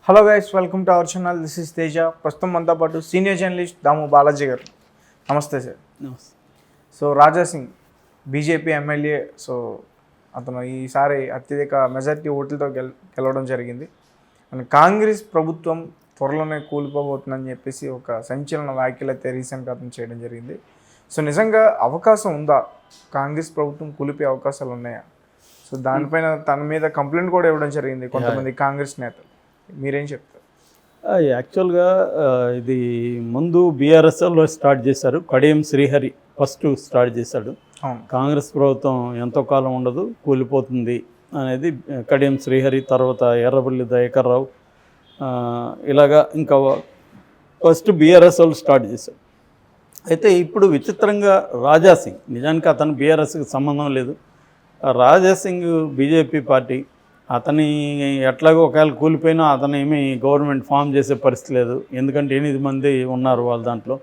Hello guys, welcome to our channel. This is Teja. ప్రస్తుతం మనతో పాటు సీనియర్ జర్నలిస్ట్ దాము బాలాజీ గారు. నమస్తే సార్. నమస్తే. So Raja Singh BJP MLA. So అతను ఈసారి అత్యధిక మెజారిటీ ఓట్లతో గెలవడం జరిగింది. అండ్ కాంగ్రెస్ ప్రభుత్వం త్వరలోనే కూలిపోబోతుందని చెప్పేసి ఒక సంచలన వ్యాఖ్యలు అయితే రీసెంట్గా అతను చేయడం జరిగింది. సో నిజంగా అవకాశం ఉందా? కాంగ్రెస్ ప్రభుత్వం కూలిపోయే అవకాశాలు ఉన్నాయా? సో దానిపైన తన మీద కంప్లైంట్ కూడా ఇవ్వడం జరిగింది కొంతమంది కాంగ్రెస్ నేతలు. మీరేం చెప్తారు? యాక్చువల్గా ఇది ముందు బీఆర్ఎస్లో స్టార్ట్ చేశారు. కడియం శ్రీహరి ఫస్ట్ స్టార్ట్ చేశాడు. కాంగ్రెస్ ప్రభుత్వం ఎంతో కాలం ఉండదు, కూలిపోతుంది అనేది కడియం శ్రీహరి, తర్వాత ఎర్రబెల్లి దయాకర్ రావు, ఇలాగా ఇంకా ఫస్ట్ బీఆర్ఎస్ వాళ్ళు స్టార్ట్ చేశారు. అయితే ఇప్పుడు విచిత్రంగా రాజా సింగ్, నిజానికి అతను బీఆర్ఎస్కి సంబంధం లేదు. రాజా సింగ్ బీజేపీ పార్టీ, అతని ఎట్లాగో ఒకవేళ కూలిపోయినా అతను ఏమీ గవర్నమెంట్ ఫామ్ చేసే పరిస్థితి లేదు. ఎందుకంటే 8 మంది ఉన్నారు వాళ్ళ దాంట్లో.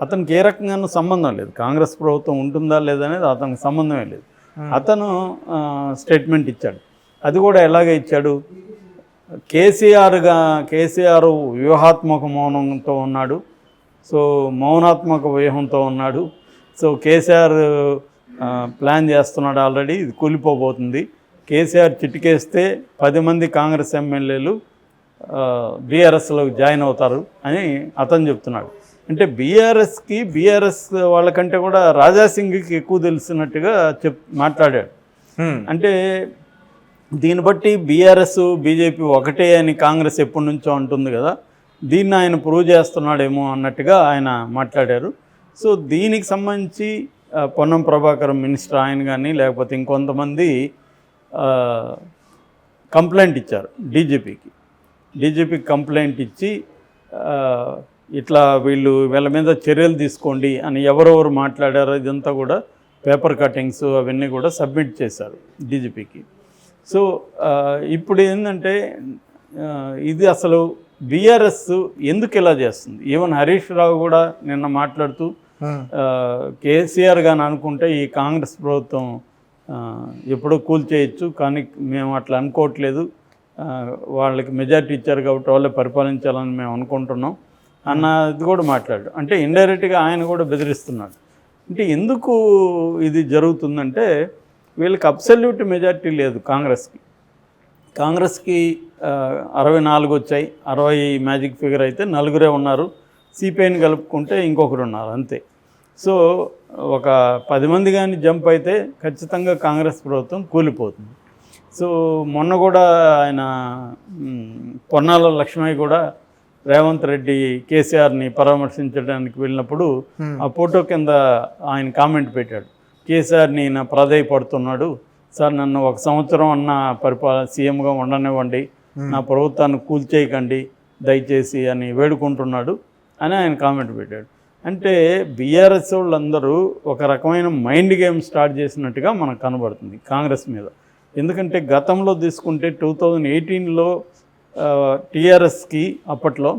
అతనికి ఏ రకంగానూ సంబంధం లేదు. కాంగ్రెస్ ప్రభుత్వం ఉంటుందా లేదనేది అతనికి సంబంధమే లేదు. అతను స్టేట్మెంట్ ఇచ్చాడు. అది కూడా ఎలాగ ఇచ్చాడు? కేసీఆర్ వ్యూహాత్మక మౌనంతో ఉన్నాడు, సో మౌనాత్మక వ్యూహంతో ఉన్నాడు. సో కేసీఆర్ ప్లాన్ చేస్తున్నాడు ఆల్రెడీ, ఇది కూలిపోబోతుంది. కేసీఆర్ చిటికేస్తే 10 మంది కాంగ్రెస్ ఎమ్మెల్యేలు బీఆర్ఎస్లోకి జాయిన్ అవుతారు అని అతను చెప్తున్నాడు. అంటే బీఆర్ఎస్ వాళ్ళకంటే కూడా రాజా సింగ్కి ఎక్కువ తెలిసినట్టుగా మాట్లాడాడు. అంటే దీన్ని బట్టి బీఆర్ఎస్ బీజేపీ ఒకటే అని కాంగ్రెస్ ఎప్పటి నుంచో అంటుంది కదా, దీన్ని ఆయన ప్రూవ్ చేస్తున్నాడేమో అన్నట్టుగా ఆయన మాట్లాడారు. సో దీనికి సంబంధించి పొన్నం ప్రభాకర్ మినిస్టర్ ఆయన కానీ లేకపోతే ఇంకొంతమంది కంప్లైంట్ ఇచ్చారు డీజీపీకి కంప్లైంట్ ఇచ్చి ఇట్లా వీళ్ళ మీద చర్యలు తీసుకోండి అని ఎవరెవరు మాట్లాడారో ఇదంతా కూడా పేపర్ కటింగ్స్ అవన్నీ కూడా సబ్మిట్ చేశారు డీజీపీకి. సో ఇప్పుడు ఏంటంటే ఇది అసలు బీఆర్ఎస్ ఎందుకు ఇలా చేస్తుంది? ఈవెన్ హరీష్ రావు కూడా నిన్న మాట్లాడుతూ కేసీఆర్ గాని అనుకుంటే ఈ కాంగ్రెస్ ప్రభుత్వం ఎప్పుడో కూల్చేయచ్చు, కానీ మేము అట్లా అనుకోవట్లేదు, వాళ్ళకి మెజారిటీ ఇచ్చారు కాబట్టి వాళ్ళే పరిపాలించాలని మేము అనుకుంటున్నాం అన్నది కూడా మాట్లాడు. అంటే ఇండైరెక్ట్గా ఆయన కూడా బెదిరిస్తున్నాడు. అంటే ఎందుకు ఇది జరుగుతుందంటే వీళ్ళకి అబ్సల్యూట్ మెజారిటీ లేదు కాంగ్రెస్కి 64 వచ్చాయి. 60 మ్యాజిక్ ఫిగర్ అయితే 4 ఉన్నారు. సిపిఐని కలుపుకుంటే ఇంకొకరు ఉన్నారు అంతే. సో ఒక 10 మంది కానీ జంప్ అయితే ఖచ్చితంగా కాంగ్రెస్ ప్రభుత్వం కూలిపోతుంది. సో మొన్న కూడా ఆయన పొన్నాల లక్ష్మయ్య కూడా రేవంత్ రెడ్డి కేసీఆర్ని పరామర్శించడానికి వెళ్ళినప్పుడు ఆ ఫోటో కింద ఆయన కామెంట్ పెట్టాడు, కేసీఆర్ని నా ప్రాధేయపడుతున్నాడు, సార్ నన్ను 1 సంవత్సరం అన్న సీఎంగా ఉండనివ్వండి, నా ప్రభుత్వాన్ని కూల్చేయకండి దయచేసి అని వేడుకుంటున్నాడు అని ఆయన కామెంట్ పెట్టాడు. అంటే బీఆర్ఎస్ వాళ్ళందరూ ఒక రకమైన మైండ్ గేమ్ స్టార్ట్ చేసినట్టుగా మనకు కనబడుతుంది కాంగ్రెస్ మీద. ఎందుకంటే గతంలో తీసుకుంటే 2018లో టీఆర్ఎస్కి అప్పట్లో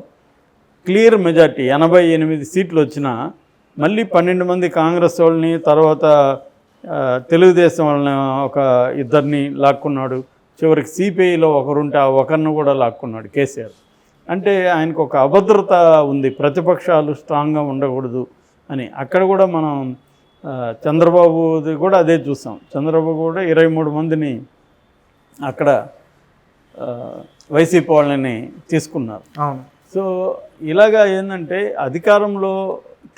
క్లియర్ మెజార్టీ 88 సీట్లు వచ్చినా మళ్ళీ 12 మంది కాంగ్రెస్ వాళ్ళని, తర్వాత తెలుగుదేశం వాళ్ళని ఒక 2 లాక్కున్నాడు. చివరికి సిపిఐలో ఒకరుంటే ఆ ఒకరిని కూడా లాక్కున్నాడు కేసీఆర్. అంటే ఆయనకు ఒక అభద్రత ఉంది, ప్రతిపక్షాలు స్ట్రాంగ్గా ఉండకూడదు అని. అక్కడ కూడా మనం చంద్రబాబుది కూడా అదే చూసాం. చంద్రబాబు కూడా 23 మందిని అక్కడ వైసీపీ వాళ్ళని తీసుకున్నారు. సో ఇలాగా ఏంటంటే అధికారంలో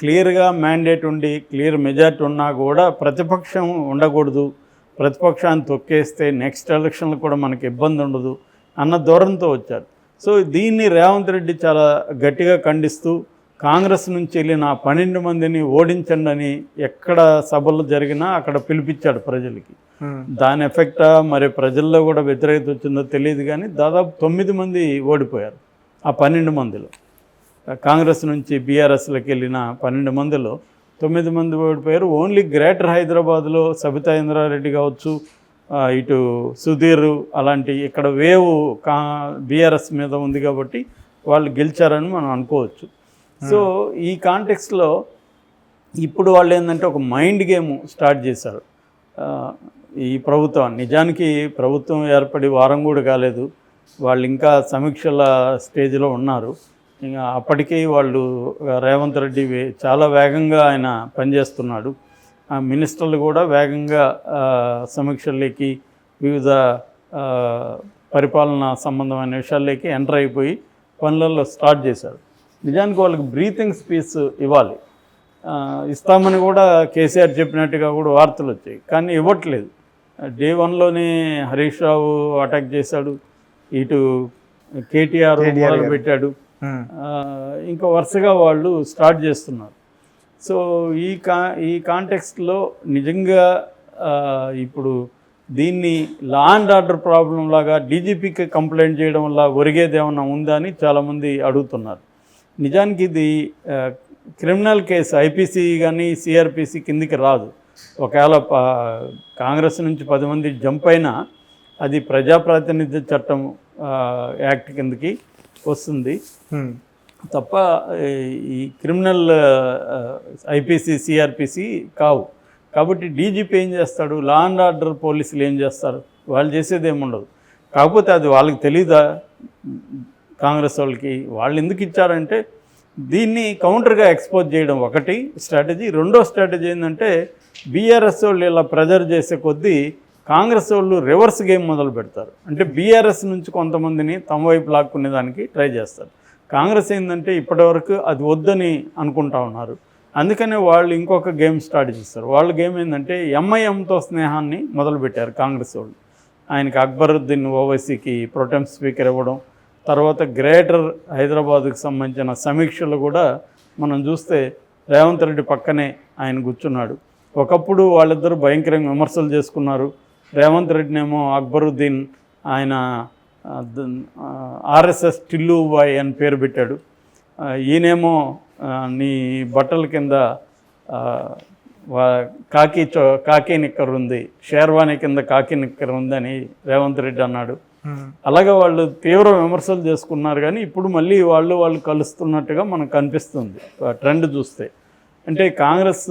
క్లియర్గా మ్యాండేట్ ఉండి క్లియర్ మెజార్టీ ఉన్నా కూడా ప్రతిపక్షం ఉండకూడదు, ప్రతిపక్షాన్ని తొక్కేస్తే నెక్స్ట్ ఎలక్షన్లు కూడా మనకి ఇబ్బంది ఉండదు అన్న ధోరణితో వచ్చారు. సో దీన్ని రేవంత్ రెడ్డి చాలా గట్టిగా ఖండిస్తూ కాంగ్రెస్ నుంచి వెళ్ళిన 12 మందిని ఓడించండి అని ఎక్కడ సభలు జరిగినా అక్కడ పిలిపించాడు ప్రజలకి. దాని ఎఫెక్టా మరి ప్రజల్లో కూడా వ్యతిరేకత వచ్చిందో తెలియదు, కానీ దాదాపు 9 మంది ఓడిపోయారు. ఆ 12 మందిలో కాంగ్రెస్ నుంచి బీఆర్ఎస్లోకి వెళ్ళిన 12 మందిలో 9 మంది ఓడిపోయారు. ఓన్లీ గ్రేటర్ హైదరాబాద్లో సబితా ఇంద్రారెడ్డి కావచ్చు, ఇటు సుధీర్ అలాంటి ఇక్కడ వేవ్ బీఆర్ఎస్ మీద ఉంది కాబట్టి వాళ్ళు గెలిచారని మనం అనుకోవచ్చు. సో ఈ కాంటెక్స్లో ఇప్పుడు వాళ్ళు ఏంటంటే ఒక మైండ్ గేమ్ స్టార్ట్ చేశారు ఈ ప్రభుత్వం. నిజానికి ప్రభుత్వం ఏర్పడి వారం కూడా కాలేదు, వాళ్ళు ఇంకా సమీక్షల స్టేజ్లో ఉన్నారు. ఇంకా అప్పటికీ వాళ్ళు రేవంత్ రెడ్డి చాలా వేగంగా ఆయన పనిచేస్తున్నాడు. మినిస్టర్లు కూడా వేగంగా సమీక్షల్లోకి వివిధ పరిపాలన సంబంధమైన విషయాల్లోకి ఎంటర్ అయిపోయి పనులలో స్టార్ట్ చేశారు. నిజానికి వాళ్ళకి బ్రీతింగ్ స్పేస్ ఇవ్వాలి, ఇస్తామని కూడా కేసీఆర్ చెప్పినట్టుగా కూడా వార్తలు వచ్చాయి, కానీ ఇవ్వట్లేదు. డే 1లోనే హరీష్ రావు అటాక్ చేశాడు, ఇటు కేటీఆర్ మొదలు పెట్టాడు, ఇంకా వరుసగా వాళ్ళు స్టార్ట్ చేస్తున్నారు. సో ఈ కాంటెక్స్ట్లో నిజంగా ఇప్పుడు దీన్ని లా అండ్ ఆర్డర్ ప్రాబ్లం లాగా డీజీపీకి కంప్లైంట్ చేయడం వల్ల ఒరిగేది ఏమన్నా ఉందా అని చాలామంది అడుగుతున్నారు. నిజానికి ఇది క్రిమినల్ కేసు, ఐపీసీ కానీ సిఆర్పిసి కిందికి రాదు. ఒకవేళ కాంగ్రెస్ నుంచి 10 మంది జంప్ అయినా అది ప్రజాప్రాతినిధ్య చట్టం యాక్ట్ కిందకి వస్తుంది తప్ప ఈ క్రిమినల్ ఐపీసీ సిఆర్పిసి కావు. కాబట్టి డీజీపీ ఏం చేస్తాడు, లా అండ్ ఆర్డర్ పోలీసులు ఏం చేస్తారు, వాళ్ళు చేసేది ఏముండదు. కాకపోతే అది వాళ్ళకి తెలీదా కాంగ్రెస్ వాళ్ళకి? వాళ్ళు ఎందుకు ఇచ్చారంటే దీన్ని కౌంటర్గా ఎక్స్పోజ్ చేయడం ఒకటి స్ట్రాటజీ. రెండో స్ట్రాటజీ ఏంటంటే బీఆర్ఎస్ వాళ్ళు ఇలా ప్రెజర్ చేసే కొద్దీ కాంగ్రెస్ వాళ్ళు రివర్స్ గేమ్ మొదలు పెడతారు. అంటే బీఆర్ఎస్ నుంచి కొంతమందిని తమ వైపు లాక్కునే దానికి ట్రై చేస్తారు. కాంగ్రెస్ ఏంటంటే ఇప్పటివరకు అది వద్దని అనుకుంటా ఉన్నారు, అందుకనే వాళ్ళు ఇంకొక గేమ్ స్టార్ట్ చేస్తారు. వాళ్ళ గేమ్ ఏంటంటే ఎంఐఎంతో స్నేహాన్ని మొదలుపెట్టారు కాంగ్రెస్ వాళ్ళు. ఆయనకి అక్బరుద్దీన్ ఓవైసీకి ప్రొటెం స్పీకర్ ఇవ్వడం, తర్వాత గ్రేటర్ హైదరాబాద్కి సంబంధించిన సమీక్షలు కూడా మనం చూస్తే రేవంత్ రెడ్డి పక్కనే ఆయన కూర్చున్నాడు. ఒకప్పుడు వాళ్ళిద్దరూ భయంకరంగా విమర్శలు చేసుకున్నారు. రేవంత్ రెడ్డినేమో అక్బరుద్దీన్ ఆయన ఆర్ఎస్ఎస్ టిల్లు బాయ్ అని పేరు పెట్టాడు, ఈయనేమో నీ బట్టల కింద కాకి నిక్కర్ ఉంది, షేర్వాణి కింద కాకి నిక్కర్ ఉందని రేవంత్ రెడ్డి అన్నాడు. అలాగే వాళ్ళు తీవ్ర విమర్శలు చేసుకున్నారు, కానీ ఇప్పుడు మళ్ళీ వాళ్ళు కలుస్తున్నట్టుగా మనకు కనిపిస్తుంది ట్రెండ్ చూస్తే. అంటే కాంగ్రెస్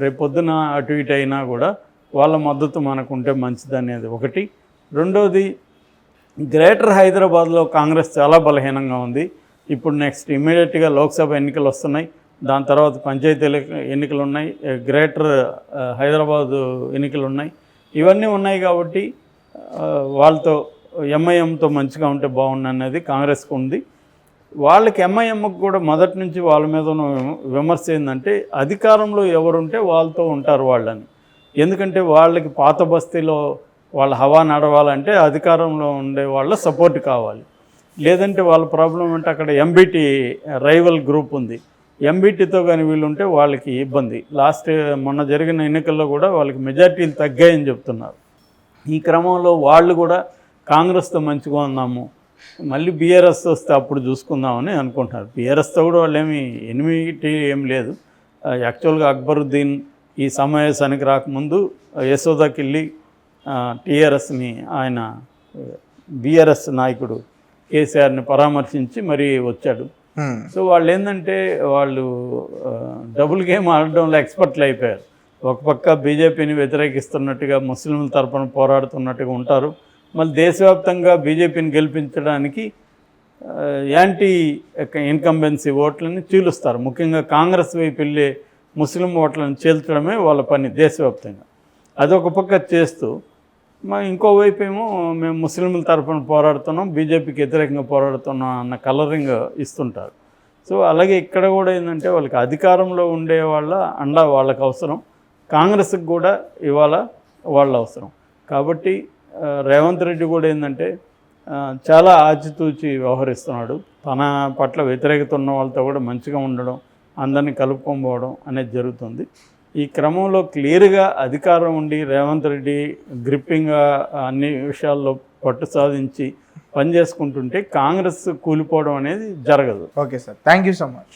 రేపొద్దున అటు ఇటు అయినా కూడా వాళ్ళ మద్దతు మనకు ఉంటే మంచిదనేది ఒకటి. రెండోది, గ్రేటర్ హైదరాబాద్లో కాంగ్రెస్ చాలా బలహీనంగా ఉంది. ఇప్పుడు నెక్స్ట్ ఇమ్మీడియట్గా లోక్సభ ఎన్నికలు వస్తున్నాయి, దాని తర్వాత పంచాయతీ ఎన్నికలు ఉన్నాయి, గ్రేటర్ హైదరాబాదు ఎన్నికలు ఉన్నాయి. ఇవన్నీ ఉన్నాయి కాబట్టి వాళ్ళతో ఎంఐఎంతో మంచిగా ఉంటే బాగుండు అనేది కాంగ్రెస్కి ఉంది. వాళ్ళకి ఎంఐఎంకి కూడా మొదటి నుంచి వాళ్ళ మీద ఉన్న విమర్శ ఏంటంటే అధికారంలో ఎవరుంటే వాళ్ళతో ఉంటారు వాళ్ళని. ఎందుకంటే వాళ్ళకి పాత బస్తీలో వాళ్ళ హవా నడవాలంటే అధికారంలో ఉండే వాళ్ళ సపోర్ట్ కావాలి. లేదంటే వాళ్ళ ప్రాబ్లం అంటే అక్కడ ఎంబీటీ రైవల్ గ్రూప్ ఉంది, ఎంబీటీతో కానీ వీళ్ళు ఉంటే వాళ్ళకి ఇబ్బంది. మొన్న జరిగిన ఎన్నికల్లో కూడా వాళ్ళకి మెజార్టీలు తగ్గాయని చెప్తున్నారు. ఈ క్రమంలో వాళ్ళు కూడా కాంగ్రెస్తో మంచిగా ఉన్నాము, మళ్ళీ బీఆర్ఎస్ వస్తే అప్పుడు చూసుకుందామని అనుకుంటున్నారు. బీఆర్ఎస్తో కూడా వాళ్ళు ఎనిమిటీ ఏం లేదు. యాక్చువల్గా అక్బరుద్దీన్ ఈ సమావేశానికి రాకముందు యశోదాకి వెళ్ళి టీఆర్ఎస్ని ఆయన బీఆర్ఎస్ నాయకుడు కేసీఆర్ని పరామర్శించి మరీ వచ్చాడు. సో వాళ్ళు ఏంటంటే వాళ్ళు డబుల్ గేమ్ ఆడడంలో ఎక్స్పర్ట్లు అయిపోయారు. ఒక పక్క బీజేపీని వ్యతిరేకిస్తున్నట్టుగా ముస్లింల తరపున పోరాడుతున్నట్టుగా ఉంటారు, మళ్ళీ దేశవ్యాప్తంగా బీజేపీని గెలిపించడానికి యాంటీ ఇన్కంబెన్సీ ఓట్లని చీలుస్తారు. ముఖ్యంగా కాంగ్రెస్ వైపు వెళ్ళే ముస్లిం ఓట్లను చీల్చడమే వాళ్ళ పని దేశవ్యాప్తంగా. అదొక పక్క చేస్తూ ఇంకోవైపు ఏమో మేము ముస్లింల తరఫున పోరాడుతున్నాం, బీజేపీకి వ్యతిరేకంగా పోరాడుతున్నాం అన్న కలరింగ్ ఇస్తుంటారు. సో అలాగే ఇక్కడ కూడా ఏంటంటే వాళ్ళకి అధికారంలో ఉండే వాళ్ళకి అవసరం, కాంగ్రెస్కి కూడా ఇవాళ వాళ్ళ అవసరం. కాబట్టి రేవంత్ రెడ్డి కూడా ఏంటంటే చాలా ఆచితూచి వ్యవహరిస్తున్నాడు. తన పట్ల వ్యతిరేకత ఉన్న వాళ్ళతో కూడా మంచిగా ఉండడం, అందరినీ కలుపుకోకపోవడం అనేది జరుగుతుంది. ఈ క్రమంలో క్లియర్గా అధికారం ఉండి రేవంత్ రెడ్డి గ్రిప్పింగ్గా అన్ని విషయాల్లో పట్టు సాధించి పనిచేసుకుంటుంటే కాంగ్రెస్ కూలిపోవడం అనేది జరగదు. Okay sir, thank you so much.